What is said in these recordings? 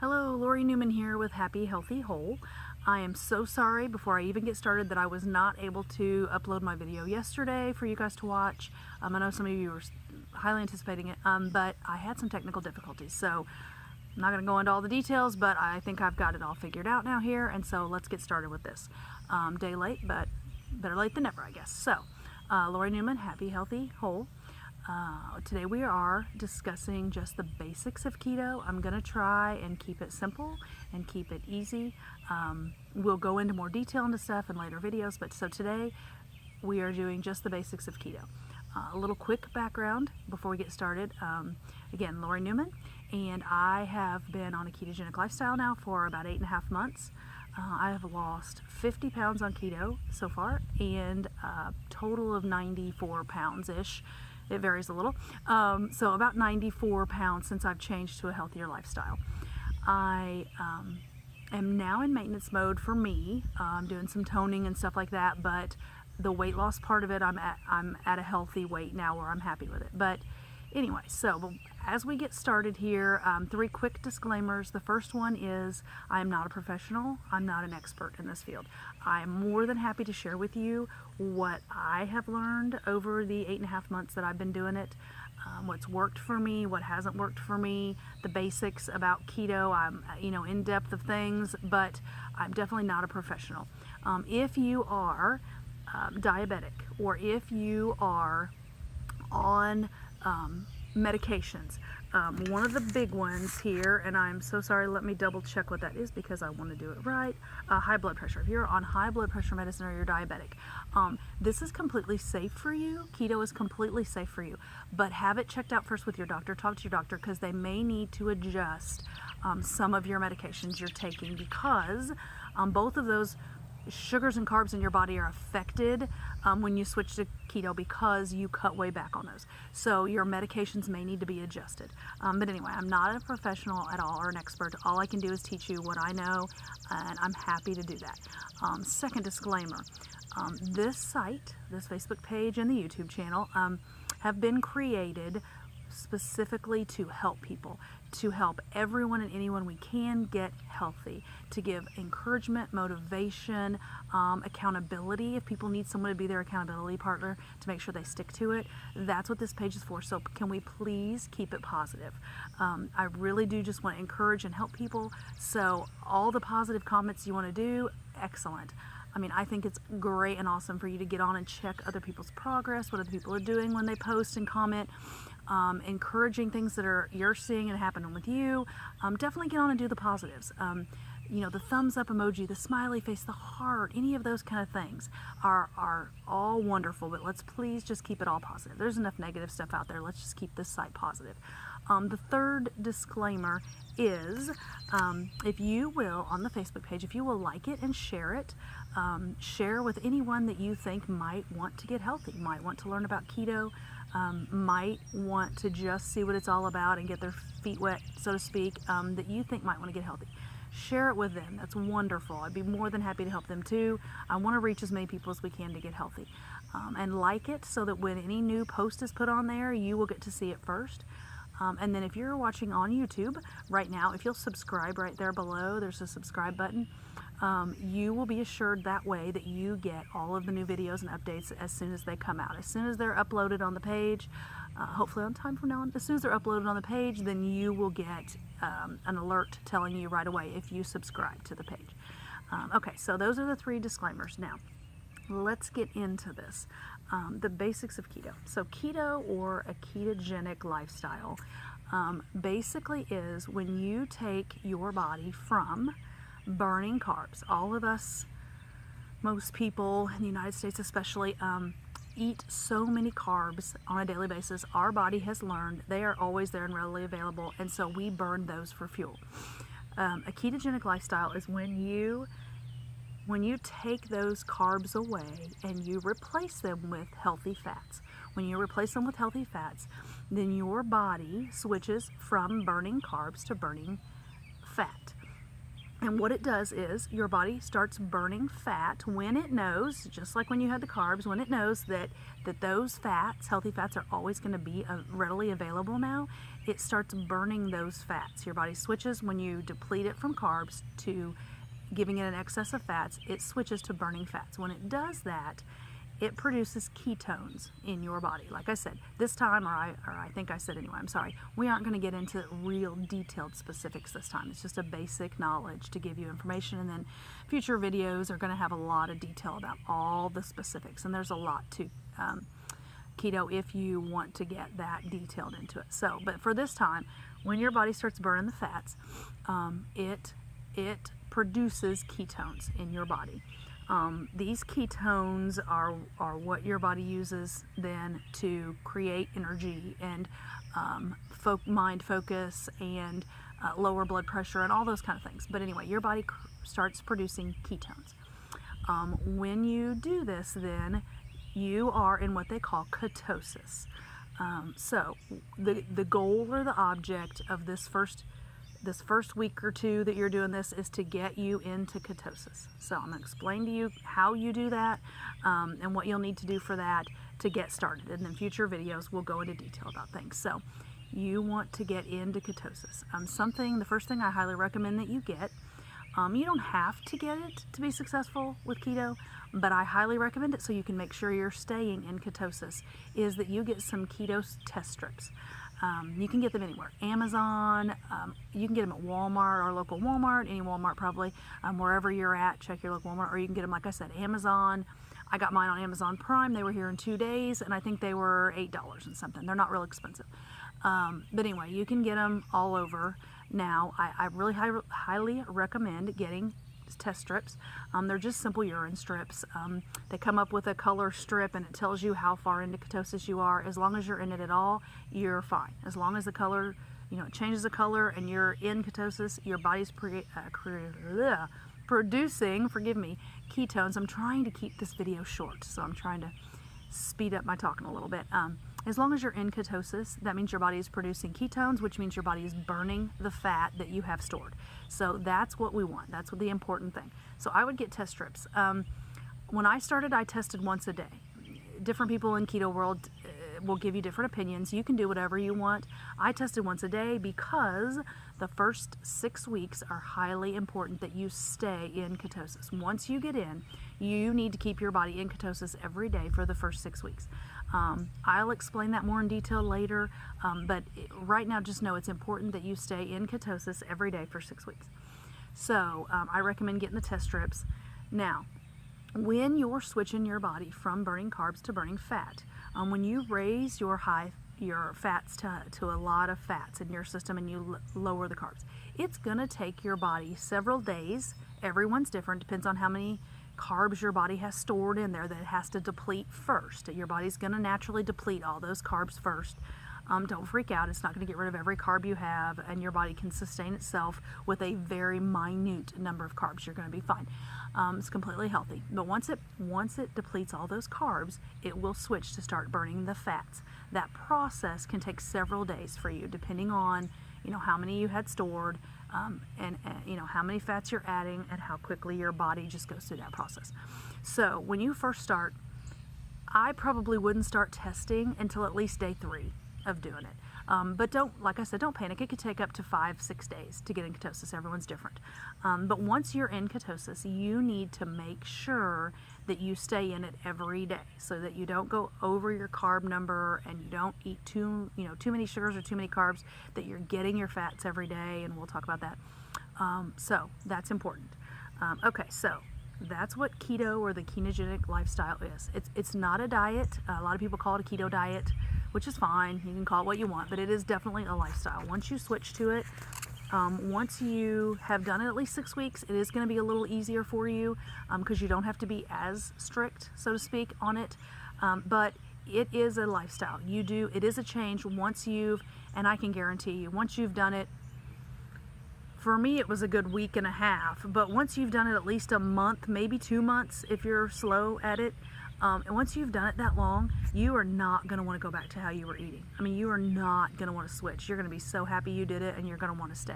Hello, Lori Newman here with Happy Healthy Whole. I am so sorry before I even get started that I was not able to upload my video yesterday for you guys to watch. I know some of you were highly anticipating it, but I had some technical difficulties, so I'm not going to go into all the details, but I think I've got it all figured out now here, and so let's get started with this. Day late, but better late than never, I guess. So, Lori Newman, Happy Healthy Whole. Today we are discussing just the basics of keto. I'm going to try and keep it simple and keep it easy. We'll go into more detail into stuff in later videos, but so today we are doing just the basics of keto. A little quick background before we get started. Again, Lori Newman, and I have been on a ketogenic lifestyle now for about 8.5 months. I have lost 50 pounds on keto so far, and a total of 94 pounds-ish. It varies a little. So about 94 pounds since I've changed to a healthier lifestyle. I am now in maintenance mode for me. I'm doing some toning and stuff like that, but the weight loss part of it, I'm at a healthy weight now where I'm happy with it. But anyway, so as we get started here, 3 quick disclaimers. The first one is I am not a professional. I'm not an expert in this field. I'm more than happy to share with you what I have learned over the 8.5 months that I've been doing it, what's worked for me, what hasn't worked for me, the basics about keto. I'm, in depth of things, but I'm definitely not a professional. If you are diabetic, or if you are on medications, one of the big ones here, and I'm so sorry, let me double check what that is because I want to do it right. High blood pressure. If you're on high blood pressure medicine or you're diabetic, this is completely safe for you. Keto is completely safe for you, but have it checked out first with your doctor. Talk to your doctor because they may need to adjust some of your medications you're taking because both of those sugars and carbs in your body are affected when you switch to keto because you cut way back on those. So your medications may need to be adjusted. But anyway, I'm not a professional at all or an expert. All I can do is teach you what I know, and I'm happy to do that. Second disclaimer, this site, this Facebook page, and the YouTube channel have been created specifically to help people, to help everyone and anyone we can get healthy, to give encouragement, motivation, accountability. If people need someone to be their accountability partner to make sure they stick to it, that's what this page is for. So can we please keep it positive? I really do just want to encourage and help people. So all the positive comments you want to do, excellent. I think it's great and awesome for you to get on and check other people's progress, what other people are doing when they post and comment, encouraging things that you're seeing and happening with you. Definitely get on and do the positives. The thumbs up emoji, the smiley face, the heart, any of those kind of things are all wonderful, but let's please just keep it all positive. There's enough negative stuff out there. Let's just keep this site positive. The third disclaimer is if you will, on the Facebook page, if you will like it and share it, share with anyone that you think might want to get healthy, might want to learn about keto, might want to just see what it's all about and get their feet wet, so to speak, that you think might want to get healthy. Share it with them. That's wonderful. I'd be more than happy to help them too. I want to reach as many people as we can to get healthy. And like it so that when any new post is put on there, you will get to see it first. And then if you're watching on YouTube right now, if you'll subscribe right there below, there's a subscribe button. You will be assured that way that you get all of the new videos and updates as soon as they come out. As soon as they're uploaded on the page, hopefully on time from now on, as soon as they're uploaded on the page, then you will get an alert telling you right away if you subscribe to the page. Okay, so those are the 3 disclaimers. Now, let's get into this. The basics of keto. So keto, or a ketogenic lifestyle, basically is when you take your body from burning carbs. All of us, most people in the United States especially, eat so many carbs on a daily basis. Our body has learned they are always there and readily available, and so we burn those for fuel. A ketogenic lifestyle is when you take those carbs away and you replace them with healthy fats. When you replace them with healthy fats, then your body switches from burning carbs to burning fat. And what it does is your body starts burning fat when it knows, just like when you had the carbs, when it knows that those fats, healthy fats, are always going to be readily available now, it starts burning those fats. Your body switches when you deplete it from carbs to giving it an excess of fats. It switches to burning fats. When it does that, it produces ketones in your body. Like I said, this time, or I think I said anyway, I'm sorry, we aren't going to get into real detailed specifics this time. It's just a basic knowledge to give you information, and then future videos are going to have a lot of detail about all the specifics, and there's a lot to keto if you want to get that detailed into it. So, but for this time, when your body starts burning the fats, it produces ketones in your body. These ketones are what your body uses then to create energy and mind focus and lower blood pressure and all those kind of things. But anyway, your body starts producing ketones. When you do this, then you are in what they call ketosis. So the goal or the object of this first week or two that you're doing this is to get you into ketosis. So I'm going to explain to you how you do that and what you'll need to do for that to get started. And then future videos will go into detail about things. So you want to get into ketosis. The first thing I highly recommend that you get, you don't have to get it to be successful with keto, but I highly recommend it so you can make sure you're staying in ketosis, is that you get some keto test strips. You can get them anywhere. Amazon, you can get them at Walmart, our local Walmart, any Walmart probably, wherever you're at, check your local Walmart, or you can get them, like I said, Amazon. I got mine on Amazon Prime. They were here in 2 days, and I think they were $8 and something. They're not real expensive. But anyway, you can get them all over now. I really highly recommend getting test strips. They're just simple urine strips. They come up with a color strip, and it tells you how far into ketosis you are. As long as you're in it at all, you're fine. As long as the color, it changes the color and you're in ketosis, your body's producing, forgive me, ketones. I'm trying to keep this video short, so I'm trying to speed up my talking a little bit. As long as you're in ketosis, that means your body is producing ketones, which means your body is burning the fat that you have stored. So that's what we want. That's what the important thing. So I would get test strips. When I started, I tested once a day. Different people in keto world will give you different opinions. You can do whatever you want. I tested once a day because the first 6 weeks are highly important that you stay in ketosis. Once you get in, you need to keep your body in ketosis every day for the first 6 weeks. I'll explain that more in detail later, but right now just know it's important that you stay in ketosis every day for 6 weeks. So I recommend getting the test strips. Now, when you're switching your body from burning carbs to burning fat, when you raise your fats to a lot of fats in your system and you lower the carbs, it's going to take your body several days. Everyone's different, depends on how many carbs your body has stored in there that it has to deplete first. Your body's going to naturally deplete all those carbs first. Don't freak out. It's not going to get rid of every carb you have, and your body can sustain itself with a very minute number of carbs. You're going to be fine. It's completely healthy. But once it depletes all those carbs, it will switch to start burning the fats. That process can take several days for you, depending on how many you had stored, and how many fats you're adding, and how quickly your body just goes through that process. So when you first start, I probably wouldn't start testing until at least day 3 of doing it. But like I said, don't panic. It could take up to 5-6 days to get in ketosis. Everyone's different. But once you're in ketosis, you need to make sure that you stay in it every day so that you don't go over your carb number and you don't eat too many sugars or too many carbs, that you're getting your fats every day, and we'll talk about that. So that's important. Okay, so that's what keto or the ketogenic lifestyle is. It's not a diet. A lot of people call it a keto diet, which is fine. You can call it what you want, but it is definitely a lifestyle. Once you switch to it, once you have done it at least 6 weeks, it is going to be a little easier for you because you don't have to be as strict, so to speak, on it. But it is a lifestyle. It is a change and I can guarantee you, once you've done it, for me, it was a good week and a half, but once you've done it at least a month, maybe 2 months if you're slow at it, and once you've done it that long, you are not going to want to go back to how you were eating. I mean, you are not going to want to switch. You're going to be so happy you did it, and you're going to want to stay.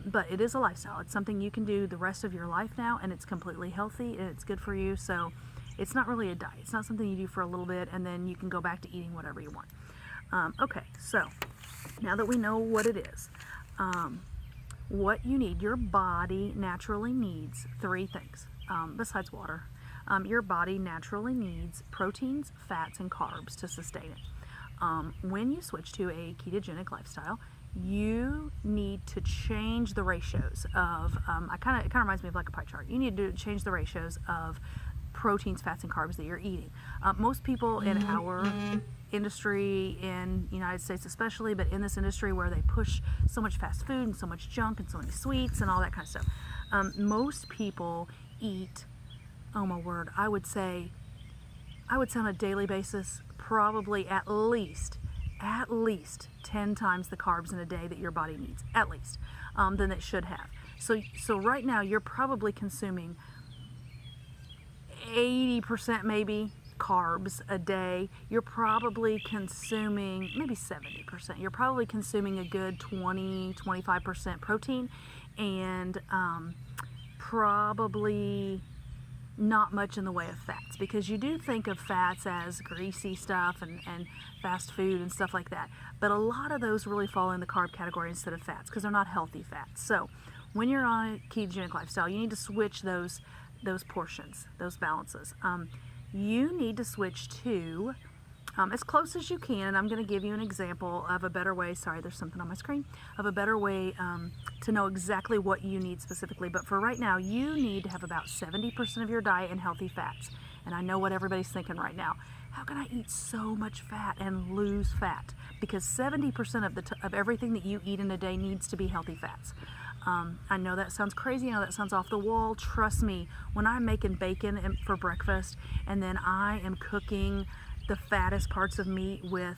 But it is a lifestyle. It's something you can do the rest of your life now, and it's completely healthy and it's good for you. So it's not really a diet. It's not something you do for a little bit and then you can go back to eating whatever you want. Okay, so now that we know what it is, what you need, your body naturally needs three things besides water. Your body naturally needs proteins, fats, and carbs to sustain it. When you switch to a ketogenic lifestyle, you need to change the ratios of, it kind of reminds me of like a pie chart. You need to change the ratios of proteins, fats, and carbs that you're eating. Most people in our industry, in the United States especially, but in this industry where they push so much fast food and so much junk and so many sweets and all that kind of stuff, most people eat, oh my word, I would say on a daily basis, probably at least 10 times the carbs in a day that your body needs, at least, than it should have. So right now you're probably consuming 80% maybe carbs a day. You're probably consuming maybe 70%. You're probably consuming a good 20-25% protein, and probably not much in the way of fats, because you do think of fats as greasy stuff and fast food and stuff like that, but a lot of those really fall in the carb category instead of fats because they're not healthy fats. So when you're on a ketogenic lifestyle, you need to switch those portions, those balances. You need to switch to as close as you can, and I'm going to give you an example of a better way, sorry there's something on my screen, of a better way to know exactly what you need specifically. But for right now, you need to have about 70% of your diet in healthy fats. And I know what everybody's thinking right now. How can I eat so much fat and lose fat? Because 70% of everything that you eat in a day needs to be healthy fats. I know that sounds crazy, I know that sounds off the wall. Trust me, when I'm making bacon for breakfast and then I am cooking the fattest parts of meat with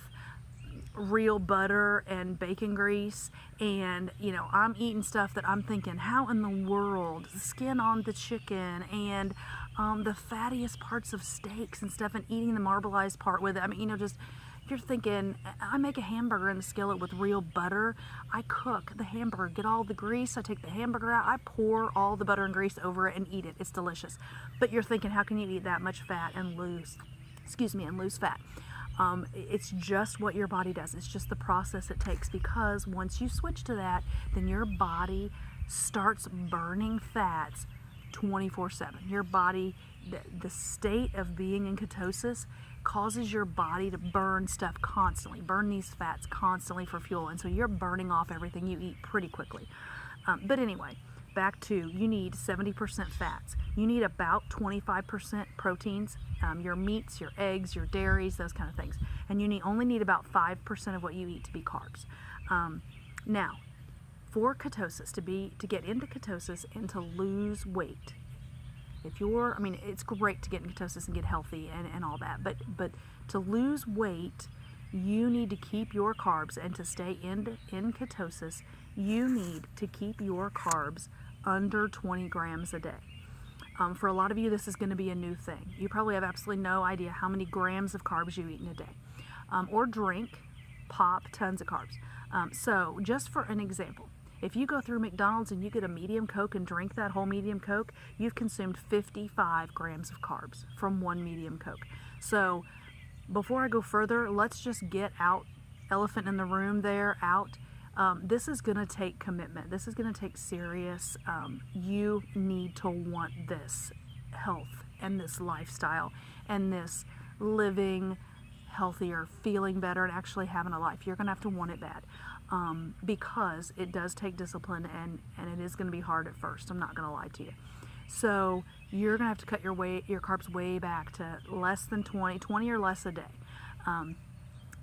real butter and bacon grease, and I'm eating stuff that I'm thinking, how in the world, skin on the chicken and the fattiest parts of steaks and stuff, and eating the marbleized part with it. I mean, just you're thinking, I make a hamburger in the skillet with real butter. I cook the hamburger, get all the grease, I take the hamburger out, I pour all the butter and grease over it and eat it. It's delicious. But you're thinking, how can you eat that much fat and lose fat? It's just what your body does. It's just the process it takes, because once you switch to that, then your body starts burning fats 24/7. Your body, the state of being in ketosis causes your body to burn stuff constantly, burn these fats constantly for fuel, and so you're burning off everything you eat pretty quickly. But anyway, back to, you need 70% fats. You need about 25% proteins, your meats, your eggs, your dairies, those kind of things. And you only need about 5% of what you eat to be carbs. Now, for ketosis, to get into ketosis and to lose weight, it's great to get in ketosis and get healthy and all that, but to lose weight, you need to keep your carbs, and to stay in ketosis, you need to keep your carbs under 20 grams a day. For a lot of you, this is going to be a new thing. You probably have absolutely no idea how many grams of carbs you eat in a day. Or drink, pop, tons of carbs. So just for an example, if you go through McDonald's and you get a medium Coke and drink that whole medium Coke, you've consumed 55 grams of carbs from one medium Coke. So before I go further, let's just get out, elephant in the room there, out. This is going to take commitment. This is going to take serious, you need to want this health and this lifestyle and this living healthier, feeling better, and actually having a life. You're going to have to want it bad, because it does take discipline, and it is going to be hard at first. I'm not going to lie to you. So you're going to have to cut your carbs way back to less than 20 or less a day.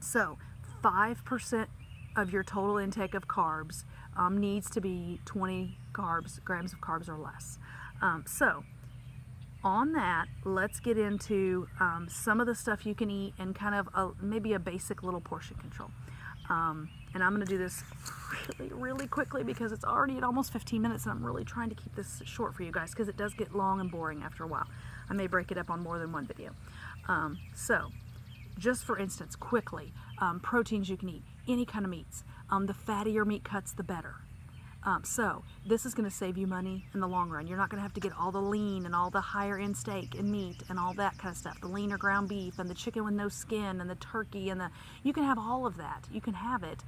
So 5% of your total intake of carbs needs to be 20 grams of carbs or less. So on that, let's get into some of the stuff you can eat and kind of maybe a basic little portion control. And I'm going to do this really, really quickly because it's already at almost 15 minutes, and I'm really trying to keep this short for you guys because it does get long and boring after a while. I may break it up on more than one video. So just for instance, quickly, proteins you can eat, any kind of meats. The fattier meat cuts, the better. So this is going to save you money in the long run. You're not going to have to get all the lean and all the higher end steak and meat and all that kind of stuff. The leaner ground beef and the chicken with no skin and the turkey and you can have all of that. You can have it.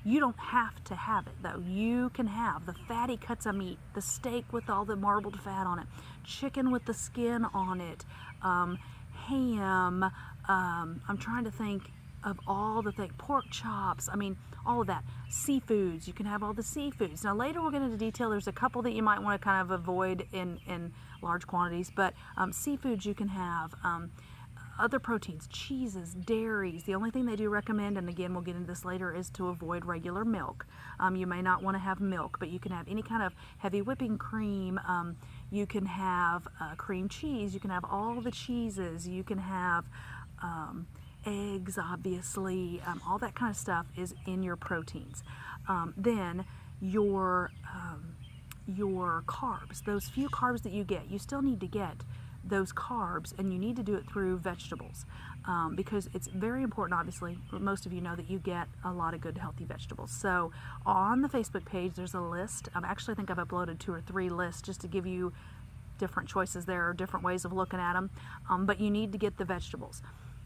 You don't have to have it though. You can have the fatty cuts of meat, the steak with all the marbled fat on it, chicken with the skin on it, ham. I'm trying to think of all the things, pork chops, I mean, all of that. Seafoods, you can have all the seafoods. Now later we'll get into detail. There's a couple that you might want to kind of avoid in large quantities, but seafoods you can have. Other proteins, cheeses, dairies. The only thing they do recommend, and again we'll get into this later, is to avoid regular milk. You may not want to have milk, but you can have any kind of heavy whipping cream. You can have cream cheese. You can have all the cheeses. You can have eggs, obviously. All that kind of stuff is in your proteins. Then your carbs, those few carbs that you get, you still need to get those carbs, and you need to do it through vegetables, because it's very important, obviously, most of you know, that you get a lot of good healthy vegetables. So on the Facebook page there's a list. Actually, I think I've uploaded 2 or 3 lists just to give you different choices there, or different ways of looking at them, but you need to get the vegetables.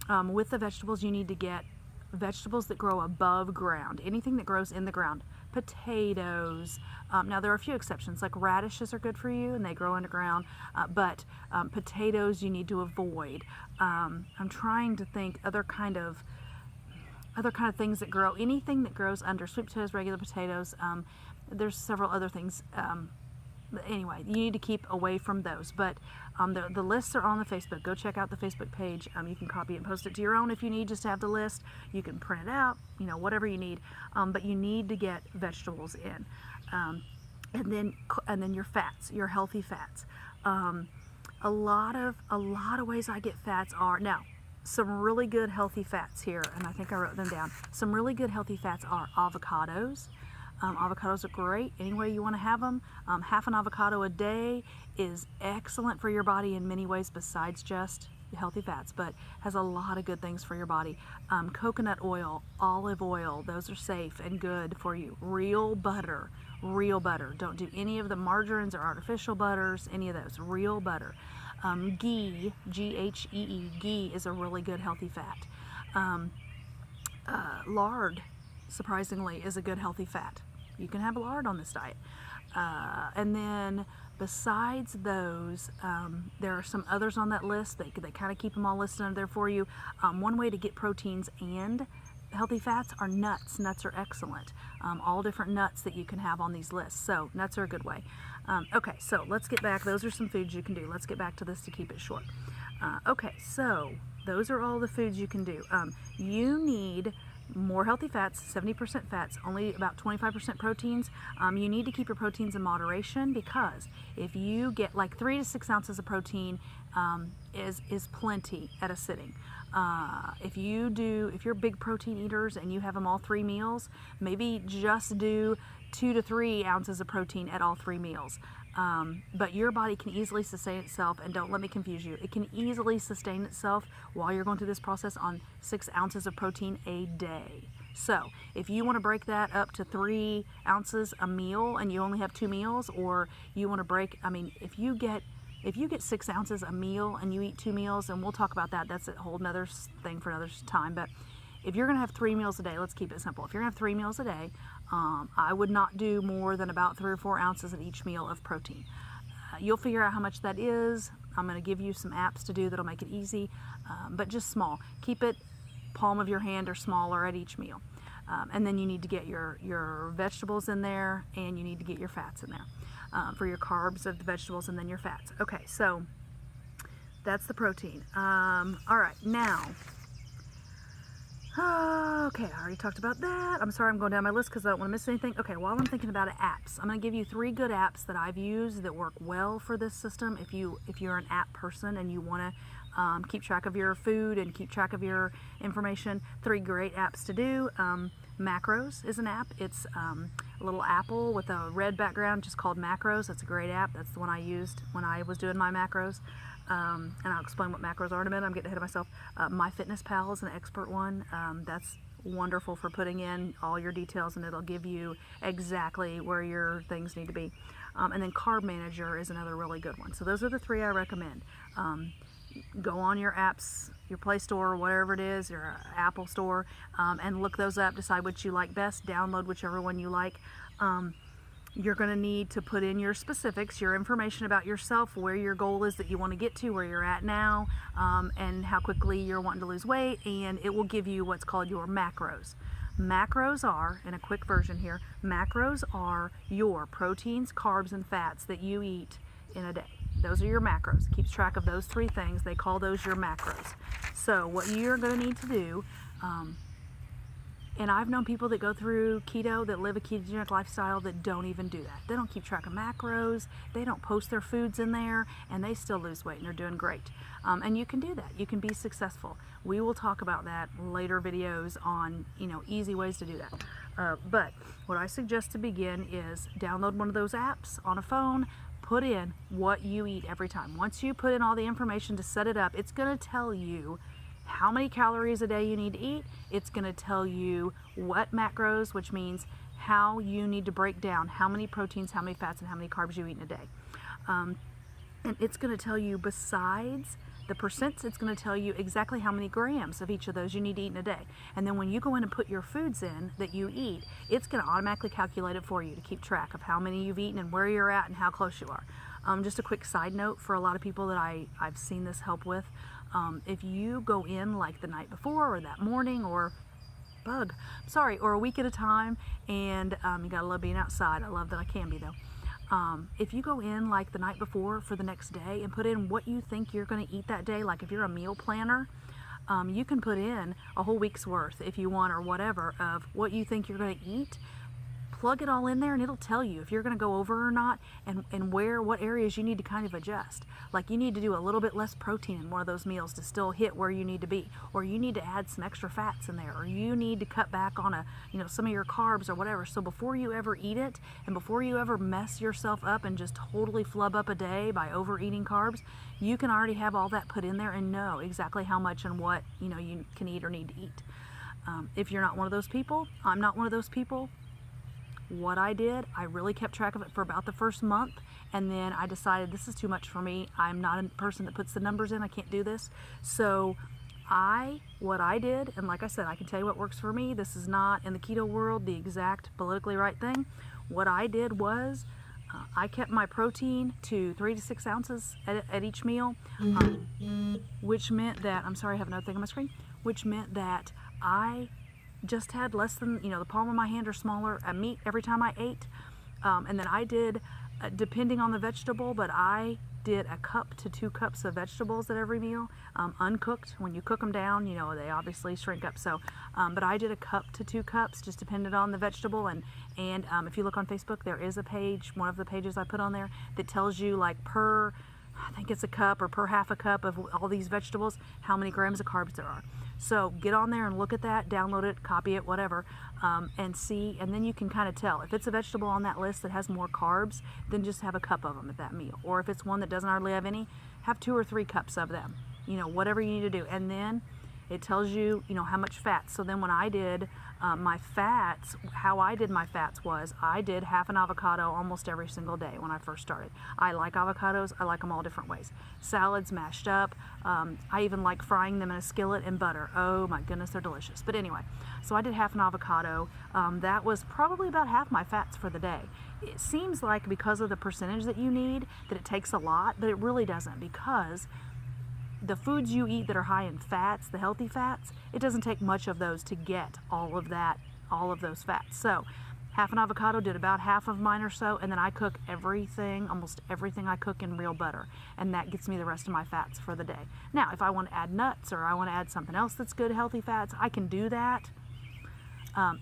With the vegetables, you need to get vegetables that grow above ground, anything that grows in the ground. Potatoes. Now there are a few exceptions, like radishes are good for you and they grow underground, but potatoes you need to avoid. I'm trying to think other kind of things that grow, anything that grows under sweet potatoes, regular potatoes. There's several other things. Anyway, you need to keep away from those, but the lists are on the Facebook. Go check out the Facebook page. You can copy it and post it to your own if you need, just to have the list. You can print it out, whatever you need, but you need to get vegetables in, and then your fats, your healthy fats. A lot of ways I get fats are, now some really good healthy fats here, and I think I wrote them down. Some really good healthy fats are avocados. Avocados are great any way you want to have them. Half an avocado a day is excellent for your body in many ways besides just healthy fats, but has a lot of good things for your body. Coconut oil, olive oil, those are safe and good for you. Real butter. Don't do any of the margarines or artificial butters, any of those. Real butter. Ghee, G-H-E-E, ghee is a really good healthy fat. Lard, surprisingly, is a good healthy fat. You can have lard on this diet. And then besides those, there are some others on that list. They kind of keep them all listed under there for you. One way to get proteins and healthy fats are nuts. Nuts are excellent. All different nuts that you can have on these lists. So nuts are a good way. Okay, so let's get back. Those are some foods you can do. Let's get back to this to keep it short. Okay, so those are all the foods you can do. You need more healthy fats, 70% fats, only about 25% proteins. You need to keep your proteins in moderation, because if you get like 3 to 6 ounces of protein is plenty at a sitting. If you're big protein eaters and you have them all 3 meals, maybe just do 2 to 3 ounces of protein at all 3 meals. But your body can easily sustain itself, and don't let me confuse you, it can easily sustain itself while you're going through this process on 6 ounces of protein a day. So if you want to break that up to 3 ounces a meal and you only have 2 meals, or you want to break, if you get 6 ounces a meal and you eat 2 meals, and we'll talk about that, that's a whole nother thing for another time, but if you're going to have 3 meals a day, let's keep it simple. If you're going to have 3 meals a day, I would not do more than about 3 or 4 ounces at each meal of protein. You'll figure out how much that is. I'm going to give you some apps to do that'll make it easy, but just small. Keep it palm of your hand or smaller at each meal. And then you need to get your vegetables in there, and you need to get your fats in there for your carbs of the vegetables and then your fats. Okay, so that's the protein. All right, now, okay, I already talked about that. I'm sorry, I'm going down my list because I don't want to miss anything. Okay, while I'm thinking about it, apps. I'm going to give you 3 good apps that I've used that work well for this system. If you're an app person and you want to keep track of your food and keep track of your information, 3 great apps to do. Macros is an app. It's a little apple with a red background, just called Macros. That's a great app. That's the one I used when I was doing my macros. And I'll explain what macros are in a minute. I'm getting ahead of myself. MyFitnessPal is an expert one. That's wonderful for putting in all your details, and it'll give you exactly where your things need to be. And then Carb Manager is another really good one. So those are the three I recommend. Go on your apps, your Play Store, or whatever it is, your Apple Store, and look those up, decide what you like best, download whichever one you like. You're going to need to put in your specifics, your information about yourself, where your goal is that you want to get to, where you're at now, and how quickly you're wanting to lose weight, and it will give you what's called your macros. Macros are, in a quick version here, macros are your proteins, carbs, and fats that you eat in a day. Those are your macros. Keeps track of those three things. They call those your macros. So what you're going to need to do, and I've known people that go through keto, that live a ketogenic lifestyle, that don't even do that. They don't keep track of macros, they don't post their foods in there, and they still lose weight and they're doing great. And you can do that. You can be successful. We will talk about that later videos on, easy ways to do that. But what I suggest to begin is download one of those apps on a phone, put in what you eat every time. Once you put in all the information to set it up, it's going to tell you how many calories a day you need to eat. It's going to tell you what macros, which means how you need to break down how many proteins, how many fats, and how many carbs you eat in a day. And it's going to tell you, besides the percents, it's going to tell you exactly how many grams of each of those you need to eat in a day. And then when you go in and put your foods in that you eat, it's going to automatically calculate it for you to keep track of how many you've eaten and where you're at and how close you are. Just a quick side note for a lot of people that I've seen this help with. If you go in like the night before or that morning or a week at a time, and you gotta love being outside. I love that I can be though. If you go in like the night before for the next day and put in what you think you're going to eat that day, like if you're a meal planner, you can put in a whole week's worth if you want, or whatever, of what you think you're going to eat. Plug it all in there and it'll tell you if you're going to go over or not, and what areas you need to kind of adjust. Like you need to do a little bit less protein in one of those meals to still hit where you need to be, or you need to add some extra fats in there, or you need to cut back on some of your carbs or whatever. So before you ever eat it, and before you ever mess yourself up and just totally flub up a day by overeating carbs, you can already have all that put in there and know exactly how much and what you can eat or need to eat. If you're not one of those people, I'm not one of those people. What I did, I really kept track of it for about the first month, and then I decided this is too much for me. I'm not a person that puts the numbers in. I can't do this. So what I did, and like I said, I can tell you what works for me. This is not, in the keto world, the exact politically right thing. What I did was I kept my protein to 3 to 6 ounces at each meal, which meant that, I'm sorry, I have another thing on my screen, which meant that I just had less than, the palm of my hand or smaller meat every time I ate. And then I did, depending on the vegetable, but I did 1 cup to 2 cups of vegetables at every meal, uncooked. When you cook them down, they obviously shrink up. So, but I did 1 cup to 2 cups, just depended on the vegetable. And if you look on Facebook, there is a page, one of the pages I put on there, that tells you like per, I think it's 1 cup or per half a cup of all these vegetables, how many grams of carbs there are. So get on there and look at that, download it, copy it, whatever, and see, and then you can kind of tell. If it's a vegetable on that list that has more carbs, then just have 1 cup of them at that meal. Or if it's one that doesn't hardly have any, have 2 or 3 cups of them, whatever you need to do. And then it tells you, how much fat. So then when I did my fats, how I did my fats was I did half an avocado almost every single day when I first started. I like avocados. I like them all different ways. Salads mashed up. I even like frying them in a skillet in butter. Oh my goodness, they're delicious. But anyway, so I did half an avocado. That was probably about half my fats for the day. It seems like because of the percentage that you need that it takes a lot, but it really doesn't, because the foods you eat that are high in fats, the healthy fats, it doesn't take much of those to get all of those fats. So half an avocado did about half of mine or so, and then I cook almost everything I cook in real butter, and that gets me the rest of my fats for the day. Now, if I want to add nuts or I want to add something else that's good, healthy fats, I can do that,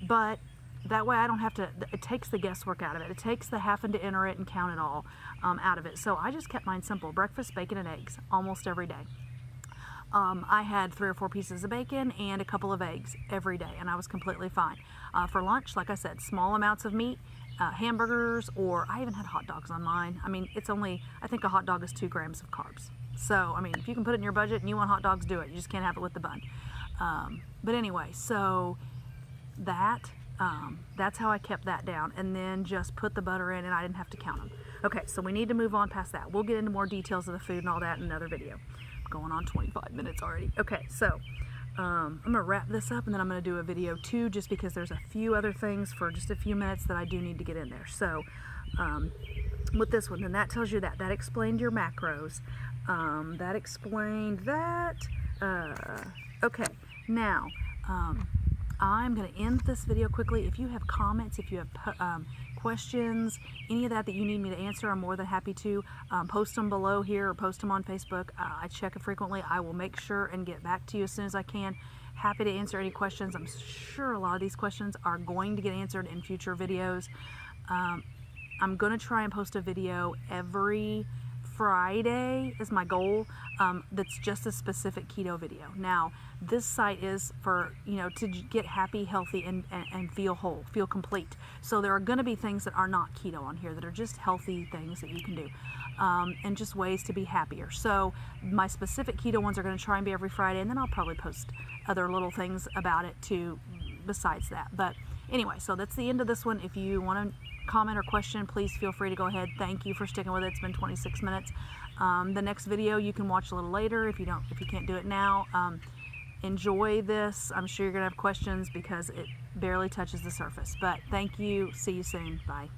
but that way I don't have to, it takes the guesswork out of it. It takes the having to enter it and count it all out of it. So I just kept mine simple: breakfast, bacon, and eggs almost every day. I had 3 or 4 pieces of bacon and a couple of eggs every day, and I was completely fine. For lunch, like I said, small amounts of meat, hamburgers, or I even had hot dogs on mine. I mean, it's only, I think a hot dog is 2 grams of carbs. So, I mean, if you can put it in your budget and you want hot dogs, do it. You just can't have it with the bun. But anyway, so that. That's how I kept that down, and then just put the butter in, and I didn't have to count them. Okay, so we need to move on past that. We'll get into more details of the food and all that in another video. I'm going on 25 minutes already. Okay, so I'm going to wrap this up, and then I'm going to do a video too, just because there's a few other things for just a few minutes that I do need to get in there. So with this one, then that tells you that. That explained your macros. That explained that. Okay, now I'm going to end this video quickly. If you have comments, if you have questions, any of that you need me to answer, I'm more than happy to. Post them below here or post them on Facebook. I check it frequently. I will make sure and get back to you as soon as I can. Happy to answer any questions. I'm sure a lot of these questions are going to get answered in future videos. I'm going to try and post a video every Friday is my goal, that's just a specific keto video. Now, this site is for, to get happy, healthy, and feel whole, feel complete. So there are going to be things that are not keto on here that are just healthy things that you can do, and just ways to be happier. So my specific keto ones are going to try and be every Friday, and then I'll probably post other little things about it too besides that. But anyway, so that's the end of this one. If you want to comment or question, please feel free to go ahead. Thank you for sticking with it. It's been 26 minutes. The next video you can watch a little later if you can't do it now. Enjoy this. I'm sure you're gonna have questions because it barely touches the surface. But thank you. See you soon. Bye.